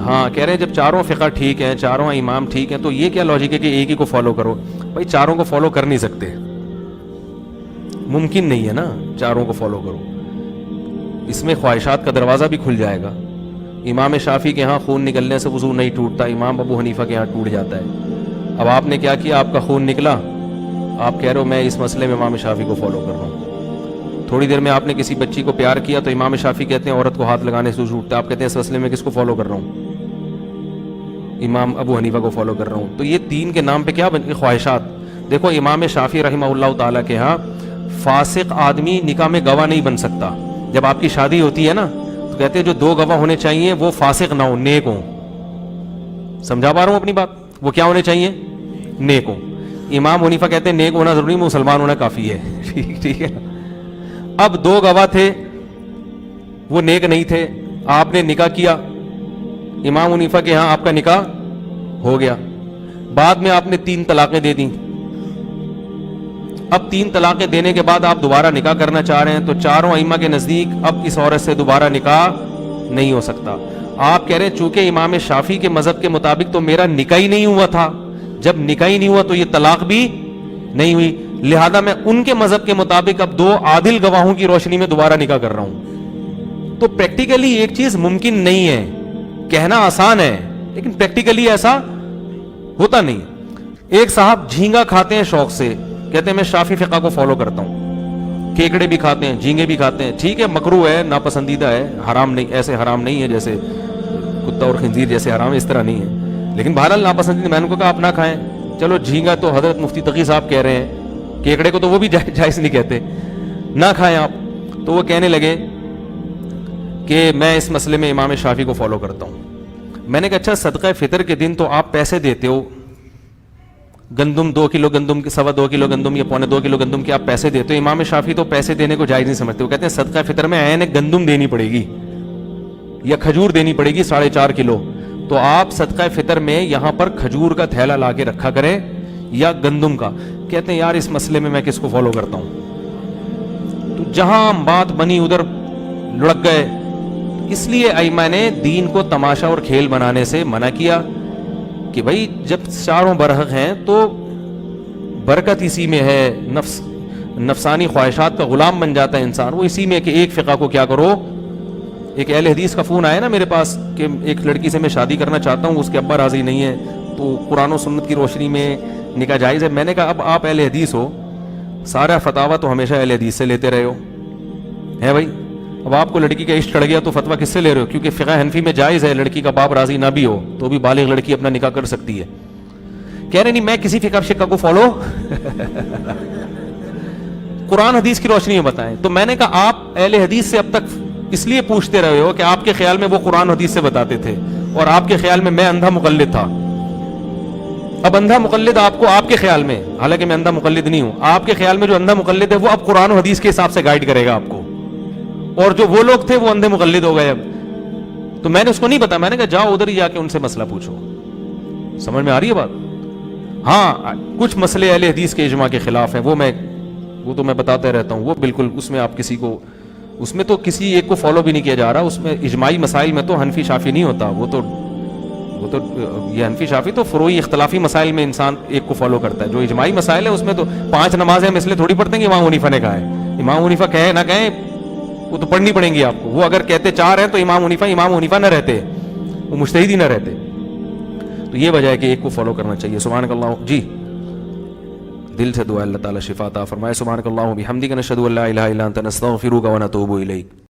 ہاں کہہ رہے ہیں جب چاروں فقہ ٹھیک ہیں، چاروں امام ٹھیک ہیں، تو یہ کیا لاجک ہے کہ ایک ہی کو فالو کرو؟ بھائی چاروں کو فالو کر نہیں سکتے، ممکن نہیں ہے نا چاروں کو فالو کرو، اس میں خواہشات کا دروازہ بھی کھل جائے گا۔ امام شافعی کے ہاں خون نکلنے سے وضو نہیں ٹوٹتا، امام ابو حنیفہ کے ہاں ٹوٹ جاتا ہے۔ اب آپ نے کیا کیا؟ آپ کا خون نکلا، آپ کہہ رہے ہو میں اس مسئلے میں امام شافعی کو فالو کر رہا ہوں۔ تھوڑی دیر میں آپ نے کسی بچی کو پیار کیا تو امام شافعی کہتے ہیں عورت کو ہاتھ لگانے سے وضو ٹوٹتا ہے، آپ کہتے ہیں اس مسئلے میں کس کو فالو کر رہا ہوں؟ امام ابو حنیفہ کو فالو کر رہا ہوں۔ تو یہ دین کے نام پہ کیا بن گئی؟ خواہشات۔ دیکھو امام شافعی رحمہ اللہ تعالیٰ کے ہاں فاسق آدمی نکاح میں گواہ نہیں بن سکتا۔ جب آپ کی شادی ہوتی ہے نا تو کہتے ہیں جو دو گواہ ہونے چاہیے وہ فاسق نہ ہو، نیک ہوں۔ سمجھا پا رہا ہوں اپنی بات؟ وہ کیا ہونے چاہیے؟ نیک ہوں۔ امام حنیفہ کہتے ہیں نیک ہونا ضروری، مسلمان ہونا کافی ہے۔ ٹھیک ہے۔ اب دو گواہ تھے، وہ نیک نہیں تھے، آپ نے نکاح کیا، امام حنیفہ کے ہاں آپ کا نکاح ہو گیا، بعد میں آپ نے 3 طلاقیں دے دیں۔ اب 3 طلاقیں دینے کے بعد آپ دوبارہ نکاح کرنا چاہ رہے ہیں تو چاروں ائمہ کے نزدیک اب اس عورت سے دوبارہ نکاح نہیں ہو سکتا۔ آپ کہہ رہے ہیں چونکہ امام شافعی کے مذہب کے مطابق تو میرا نکاح ہی نہیں ہوا تھا، جب نکاح ہی نہیں ہوا تو یہ طلاق بھی نہیں ہوئی، لہذا میں ان کے مذہب کے مطابق اب 2 عادل گواہوں کی روشنی میں دوبارہ نکاح کر رہا ہوں۔ تو پریکٹیکلی ایک چیز ممکن نہیں ہے، کہنا آسان ہے لیکن پریکٹیکلی ایسا ہوتا نہیں۔ ایک صاحب جھینگا کھاتے ہیں شوق سے، کہتے ہیں میں شافعی فقہ کو فالو کرتا ہوں، کیکڑے بھی کھاتے ہیں، جھینگے بھی کھاتے ہیں، ٹھیک ہے مکروہ ہے، ناپسندیدہ ہے، حرام نہیں، ایسے حرام نہیں ہے جیسے کتا اور خنزیر جیسے حرام ہے، اس طرح نہیں ہے، لیکن بہرحال ناپسندیدہ، میں نے کو کہا آپ نہ کھائیں۔ چلو جھینگا تو حضرت مفتی تقی صاحب کہہ رہے ہیں، کیکڑے کو تو وہ بھی جائز نہیں کہتے، نہ کھائیں آپ۔ تو وہ کہنے لگے کہ میں اس مسئلے میں امام شافعی کو فالو کرتا ہوں۔ میں نے کہا اچھا صدقہ فطر کے دن تو آپ پیسے دیتے ہو، گندم 2 کلو گندم کے 2.25 کلو گندم یا 2.25 کلو گندم کے آپ پیسے دیتے ہو، امام شافعی تو پیسے دینے کو جائز نہیں سمجھتے، وہ کہتے ہیں صدقہ فطر میں عین گندم دینی پڑے گی یا کھجور دینی پڑے گی 4.5 کلو، تو آپ صدقہ فطر میں یہاں پر کھجور کا تھیلا لا کے رکھا کریں یا گندم کا۔ کہتے ہیں یار اس مسئلے میں کس کو فالو کرتا ہوں؟ تو جہاں بات بنی ادھر لڑک گئے۔ اس لیے ائمہ نے دین کو تماشا اور کھیل بنانے سے منع کیا کہ بھائی جب چاروں برحق ہیں تو برکت اسی میں ہے، نفسانی خواہشات کا غلام بن جاتا ہے انسان، وہ اسی میں کہ ایک فقہ کو کیا کرو۔ ایک اہل حدیث کا فون آیا نا میرے پاس کہ ایک لڑکی سے میں شادی کرنا چاہتا ہوں، اس کے ابا راضی نہیں ہے، تو قرآن و سنت کی روشنی میں نکاح جائز ہے؟ میں نے کہا اب آپ اہل حدیث ہو، سارا فتاویٰ تو ہمیشہ اہل حدیث سے لیتے رہے ہو ہے بھائی، اب آپ کو لڑکی کا عشق چڑھ گیا تو فتویٰ کس سے لے رہے ہو؟ کیونکہ فقہ حنفی میں جائز ہے لڑکی کا باپ راضی نہ بھی ہو تو بھی بالغ لڑکی اپنا نکاح کر سکتی ہے۔ کہہ رہے نہیں میں کسی فقہ شقہ کو فالو قرآن حدیث کی روشنی میں بتائیں۔ تو میں نے کہا آپ اہل حدیث سے اب تک اس لیے پوچھتے رہے ہو کہ آپ کے خیال میں وہ قرآن حدیث سے بتاتے تھے اور آپ کے خیال میں اندھا مقلد تھا۔ اب اندھا مقلد آپ کو آپ کے خیال میں، حالانکہ میں اندھا مقلد نہیں ہوں، آپ کے خیال میں جو اندھا مقلد ہے وہ اب قرآن و حدیث کے حساب سے گائیڈ کرے گا آپ کو، اور جو وہ لوگ تھے وہ اندھے مقلد ہو گئے اب۔ تو میں نے اس کو نہیں بتا، میں نے کہا جاؤ ادھر ہی جا کے ان سے مسئلہ پوچھو۔ سمجھ میں آ رہی ہے بات؟ ہاں کچھ مسئلے اہل حدیث کے اجماع کے خلاف ہیں، وہ تو میں بتاتا رہتا ہوں، وہ بالکل اس میں آپ کسی کو، اس میں تو کسی ایک کو فالو بھی نہیں کیا جا رہا، اس میں اجماعی مسائل میں تو حنفی شافعی نہیں ہوتا، وہ تو یہ حنفی شافعی تو فروعی اختلافی مسائل میں انسان ایک کو فالو کرتا ہے، جو اجماعی مسائل ہیں اس میں تو 5 نمازیں ہم اس لیے تھوڑی پڑھتے ہیں کہ امام حنیفہ نے کہا ہے، امام حنیفہ کہیں نہ کہیں وہ تو پڑھنی پڑیں گی آپ کو، وہ اگر کہتے 4 ہیں تو امام حنیفہ نہ رہتے، وہ مجتہد ہی نہ رہتے۔ تو یہ وجہ ہے کہ ایک کو فالو کرنا چاہیے۔ سبحانک اللہ، جی دل سے دعا اللہ تعالیٰ شفا عطا فرمائے۔ سبحانک اللہم و بحمدک، نشہد ان لا الہ الا انت، نستغفرک و نتوب الیک۔